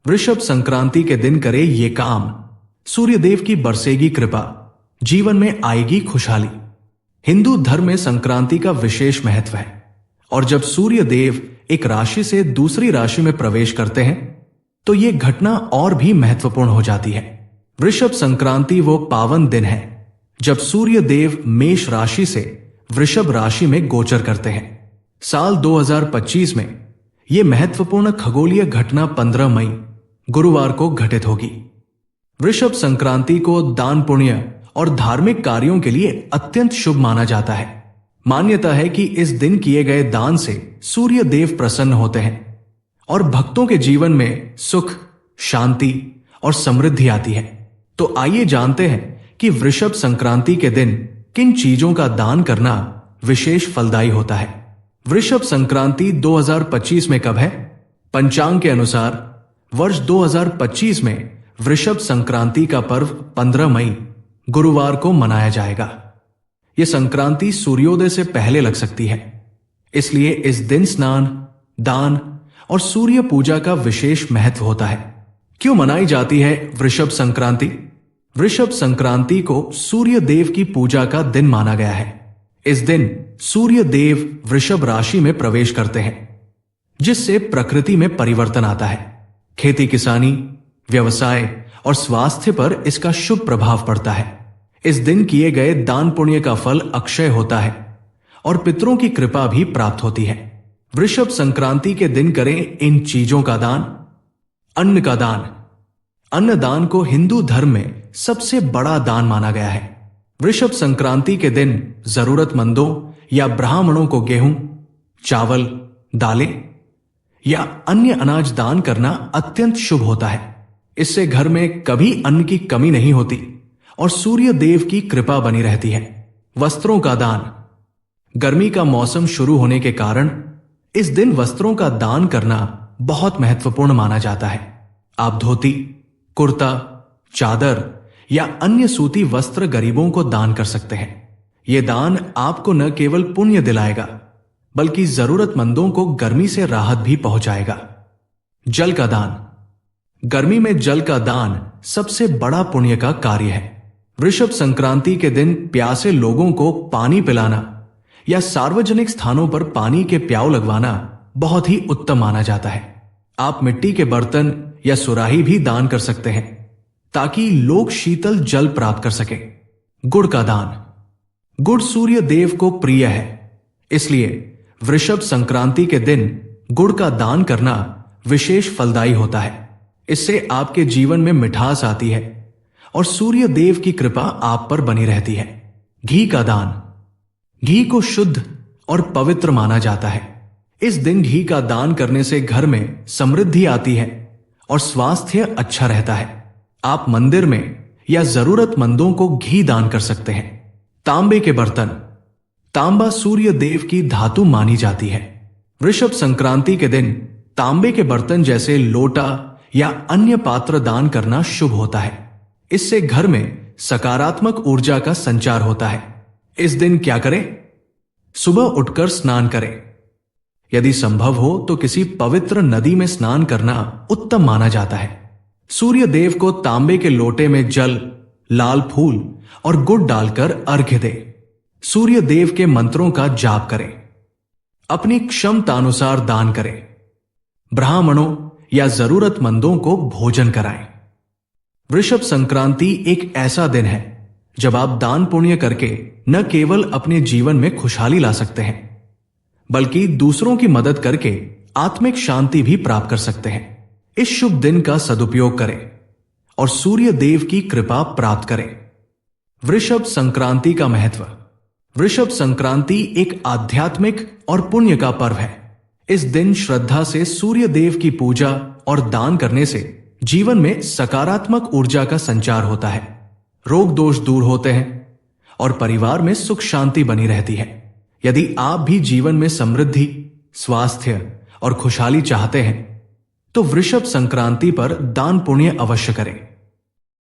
वृषभ संक्रांति के दिन करे ये काम, सूर्यदेव की बरसेगी कृपा, जीवन में आएगी खुशहाली। हिंदू धर्म में संक्रांति का विशेष महत्व है और जब सूर्य देव एक राशि से दूसरी राशि में प्रवेश करते हैं तो ये घटना और भी महत्वपूर्ण हो जाती है। वृषभ संक्रांति वो पावन दिन है जब सूर्य देव मेष राशि से वृषभ राशि में गोचर करते हैं। साल 2025 में यह महत्वपूर्ण खगोलीय घटना 15 मई गुरुवार को घटित होगी। वृषभ संक्रांति को दान पुण्य और धार्मिक कार्यों के लिए अत्यंत शुभ माना जाता है। मान्यता है कि इस दिन किए गए दान से सूर्य देव प्रसन्न होते हैं और भक्तों के जीवन में सुख, शांति और समृद्धि आती है। तो आइए जानते हैं कि वृषभ संक्रांति के दिन किन चीजों का दान करना विशेष फलदायी होता है। वृषभ संक्रांति 2025 में कब है? पंचांग के अनुसार वर्ष 2025 में वृषभ संक्रांति का पर्व 15 मई गुरुवार को मनाया जाएगा। यह संक्रांति सूर्योदय से पहले लग सकती है, इसलिए इस दिन स्नान, दान और सूर्य पूजा का विशेष महत्व होता है। क्यों मनाई जाती है वृषभ संक्रांति? वृषभ संक्रांति को सूर्य देव की पूजा का दिन माना गया है। इस दिन सूर्य देव वृषभ राशि में प्रवेश करते हैं, जिससे प्रकृति में परिवर्तन आता है। खेती किसानी, व्यवसाय और स्वास्थ्य पर इसका शुभ प्रभाव पड़ता है। इस दिन किए गए दान पुण्य का फल अक्षय होता है और पितरों की कृपा भी प्राप्त होती है। वृषभ संक्रांति के दिन करें इन चीजों का दान। अन्न का दान। अन्नदान को हिंदू धर्म में सबसे बड़ा दान माना गया है। वृषभ संक्रांति के दिन जरूरतमंदों या ब्राह्मणों को गेहूं, चावल, दालें या अन्य अनाज दान करना अत्यंत शुभ होता है। इससे घर में कभी अन्न की कमी नहीं होती और सूर्य देव की कृपा बनी रहती है। वस्त्रों का दान। गर्मी का मौसम शुरू होने के कारण इस दिन वस्त्रों का दान करना बहुत महत्वपूर्ण माना जाता है। आप धोती, कुर्ता, चादर या अन्य सूती वस्त्र गरीबों को दान कर सकते हैं। यह दान आपको न केवल पुण्य दिलाएगा बल्कि जरूरतमंदों को गर्मी से राहत भी पहुंचाएगा। जल का दान। गर्मी में जल का दान सबसे बड़ा पुण्य का कार्य है। वृषभ संक्रांति के दिन प्यासे लोगों को पानी पिलाना या सार्वजनिक स्थानों पर पानी के प्याऊ लगवाना बहुत ही उत्तम माना जाता है। आप मिट्टी के बर्तन या सुराही भी दान कर सकते हैं ताकि लोग शीतल जल प्राप्त कर सके। गुड़ का दान। गुड़ सूर्य देव को प्रिय है, इसलिए वृषभ संक्रांति के दिन गुड़ का दान करना विशेष फलदायी होता है। इससे आपके जीवन में मिठास आती है और सूर्य देव की कृपा आप पर बनी रहती है। घी का दान। घी को शुद्ध और पवित्र माना जाता है। इस दिन घी का दान करने से घर में समृद्धि आती है और स्वास्थ्य अच्छा रहता है। आप मंदिर में या जरूरतमंदों को घी दान कर सकते हैं। तांबे के बर्तन। तांबा सूर्य देव की धातु मानी जाती है। वृषभ संक्रांति के दिन तांबे के बर्तन जैसे लोटा या अन्य पात्र दान करना शुभ होता है। इससे घर में सकारात्मक ऊर्जा का संचार होता है। इस दिन क्या करें? सुबह उठकर स्नान करें। यदि संभव हो तो किसी पवित्र नदी में स्नान करना उत्तम माना जाता है। सूर्य देव को तांबे के लोटे में जल, लाल फूल और गुड़ डालकर अर्घ्य दें। सूर्य देव के मंत्रों का जाप करें। अपनी क्षमतानुसार दान करें। ब्राह्मणों या जरूरतमंदों को भोजन कराएं। वृषभ संक्रांति एक ऐसा दिन है जब आप दान पुण्य करके न केवल अपने जीवन में खुशहाली ला सकते हैं बल्कि दूसरों की मदद करके आत्मिक शांति भी प्राप्त कर सकते हैं। इस शुभ दिन का सदुपयोग करें और सूर्य देव की कृपा प्राप्त करें। वृषभ संक्रांति का महत्व। वृषभ संक्रांति एक आध्यात्मिक और पुण्य का पर्व है। इस दिन श्रद्धा से सूर्य देव की पूजा और दान करने से जीवन में सकारात्मक ऊर्जा का संचार होता है, रोग दोष दूर होते हैं और परिवार में सुख शांति बनी रहती है। यदि आप भी जीवन में समृद्धि, स्वास्थ्य और खुशहाली चाहते हैं तो वृषभ संक्रांति पर दान पुण्य अवश्य करें।